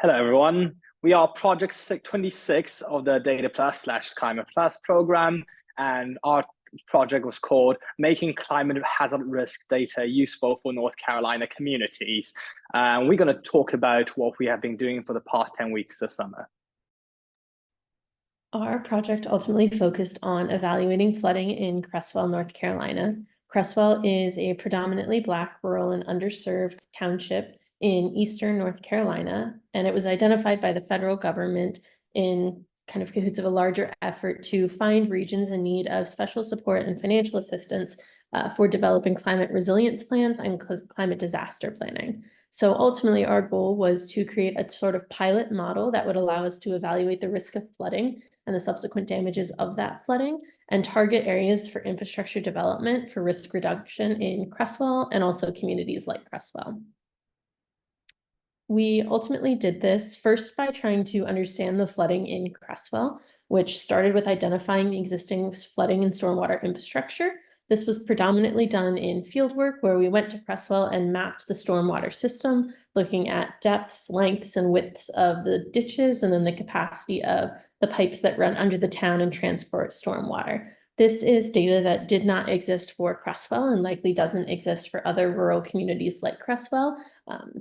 Hello, everyone. We are Project 26 of the Data Plus/Climate Plus program, and our project was called Making Climate Hazard Risk Data Useful for North Carolina Communities. We're going to talk about what we have been doing for the past 10 weeks this summer. Our project ultimately focused on evaluating flooding in Creswell, North Carolina. Creswell is a predominantly Black, rural, and underserved township in eastern North Carolina, and it was identified by the federal government in kind of cahoots of a larger effort to find regions in need of special support and financial assistance for developing climate resilience plans and climate disaster planning. So ultimately, our goal was to create a sort of pilot model that would allow us to evaluate the risk of flooding and the subsequent damages of that flooding, and target areas for infrastructure development for risk reduction in Creswell and also communities like Creswell. We ultimately did this first by trying to understand the flooding in Creswell, which started with identifying the existing flooding and stormwater infrastructure. This was predominantly done in fieldwork, where we went to Creswell and mapped the stormwater system, looking at depths, lengths, and widths of the ditches, and then the capacity of the pipes that run under the town and transport stormwater. This is data that did not exist for Creswell and likely doesn't exist for other rural communities like Creswell.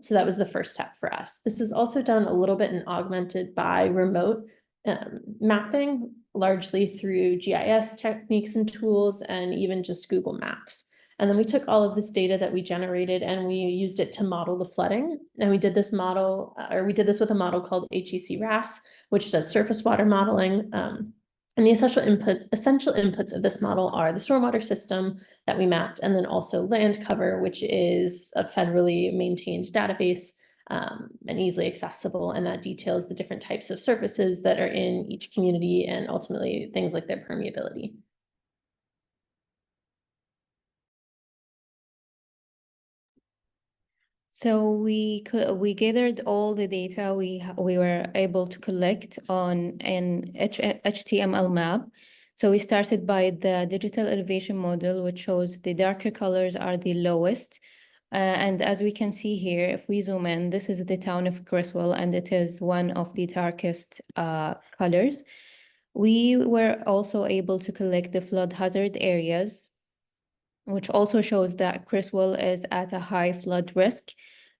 So that was the first step for us. This is also done a little bit and augmented by remote mapping, largely through GIS techniques and tools, and even just Google Maps. And then we took all of this data that we generated and we used it to model the flooding. And we did this model, or we did this with a model called HEC-RAS, which does surface water modeling. And the essential inputs of this model are the stormwater system that we mapped, and then also land cover, which is a federally maintained database and easily accessible. And that details the different types of surfaces that are in each community and ultimately things like their permeability. So we gathered all the data we were able to collect on an HTML map. So we started by the digital elevation model, which shows the darker colors are the lowest. And as we can see here, if we zoom in, this is the town of Creswell, and it is one of the darkest colors. We were also able to collect the flood hazard areas, which also shows that Creswell is at a high flood risk.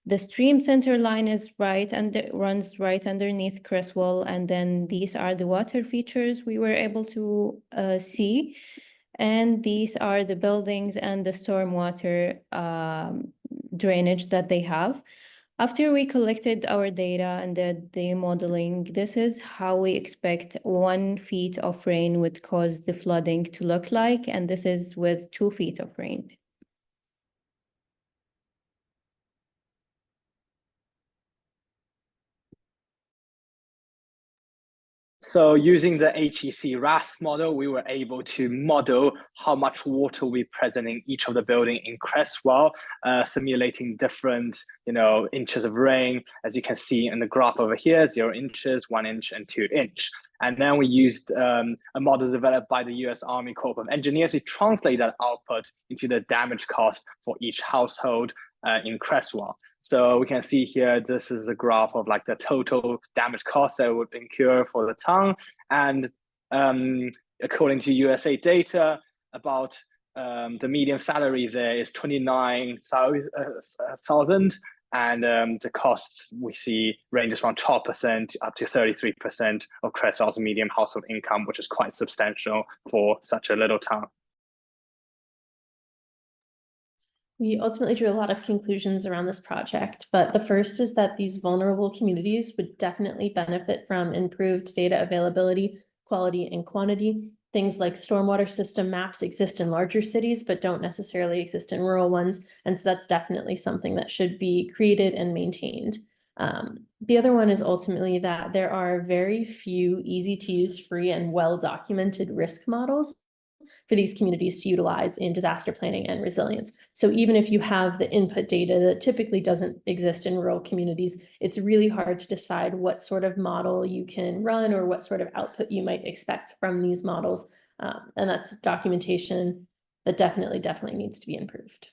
The stream center line is right and runs right underneath Creswell, and then these are the water features we were able to see. And these are the buildings and the stormwater drainage that they have. After we collected our data and did the modeling, this is how we expect 1 feet of rain would cause the flooding to look like, and this is with 2 feet of rain. So using the HEC-RAS model, we were able to model how much water will be present in each of the building in Creswell, simulating different, inches of rain. As you can see in the graph over here, 0 inches, 1 inch, and 2 inch. And then we used a model developed by the US Army Corps of Engineers to translate that output into the damage cost for each household in Creswell. So we can see here, this is a graph of like the total damage cost that would incur for the town. And according to USA data, about the median salary there is $29,000. And the costs we see ranges from 12% up to 33% of Creswell's median household income, which is quite substantial for such a little town. We ultimately drew a lot of conclusions around this project, but the first is that these vulnerable communities would definitely benefit from improved data availability, quality, and quantity. Things like stormwater system maps exist in larger cities, but don't necessarily exist in rural ones. And so that's definitely something that should be created and maintained. The other one is ultimately that there are very few easy to use, free, and well-documented risk models for these communities to utilize in disaster planning and resilience. So even if you have the input data that typically doesn't exist in rural communities, it's really hard to decide what sort of model you can run or what sort of output you might expect from these models. And that's documentation that definitely needs to be improved.